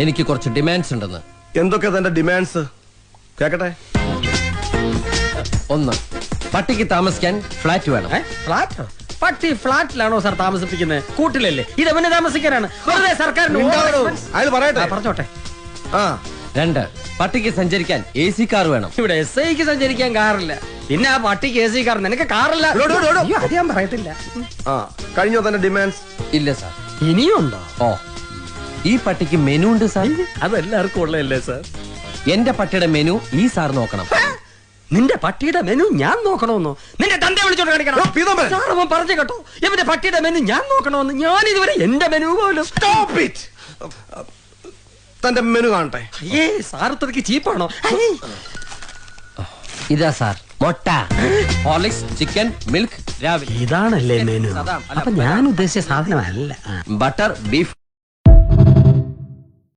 എനിക്ക് കുറച്ച് ഡിമാൻഡ്സ് ഉണ്ടെന്ന്. എന്തൊക്കെ തന്റെ ഡിമാൻഡ്സ്? കേക്കട്ടെ. 1, പട്ടിക്ക് താമസിക്കാൻ ഫ്ലാറ്റ് വേണം. ഫ്ലാറ്റോ? പട്ടി ഫ്ലാറ്റിലാണോ സാർ താമസിപ്പിക്കുന്നത്? കൂട്ടിലല്ലേ? ഇത് അവന് താമസിക്കാനാണ്. വെറുതെ സർക്കാരിന് അയാൾ പറയട്ടെ. പറഞ്ഞോട്ടെ. 2, പട്ടിക്ക് സഞ്ചരിക്കാൻ AC കാർ വേണം. ഇവിടെ SIക്ക് സഞ്ചരിക്കാൻ കാറില്ല, പിന്നെ ആ പട്ടിക്ക് AC കാർ. നിനക്ക് കാറില്ല? അത് ഞാൻ പറയത്തില്ല. കഴിഞ്ഞോ തന്റെ ഡിമാൻഡ്സ്? ഇല്ല സാർ. ഇനിയുണ്ടോ? ഓ, ഈ പട്ടിക്ക് മെനു ഉണ്ട് സാർ. അതെല്ലാവർക്കും ഉള്ളതല്ലേ സാർ? എന്റെ പട്ടിയുടെ മെനു ഈ സാർ നോക്കണം. നിന്റെ പട്ടിയുടെ മെനു ഞാൻ നോക്കണമെന്നോ? നിന്റെ തന്റെ വിളിച്ചോണ്ട് കാണിക്കണം. സാർ അവൻ പറഞ്ഞു കേട്ടോ, ഇവന്റെ പട്ടിയുടെ മെനു ഞാൻ നോക്കണമെന്ന്. ഞാൻ ഇതുവരെ എന്റെ മെനു പോലും. തന്റെ മെനു കാണട്ടെ. അയ്യേ സാർ ഇത്രയ്ക്ക് ചീപ്പാണോ? ഇതാ സാർ, മുട്ട, ഹോർലിക്സ്, ചിക്കൻ, മിൽക്ക് രാവിലെ. ഇതാണല്ലേ മെനു? അപ്പൊ ഞാൻ ഉദ്ദേശിച്ച സാധനമല്ല. Butter, beef,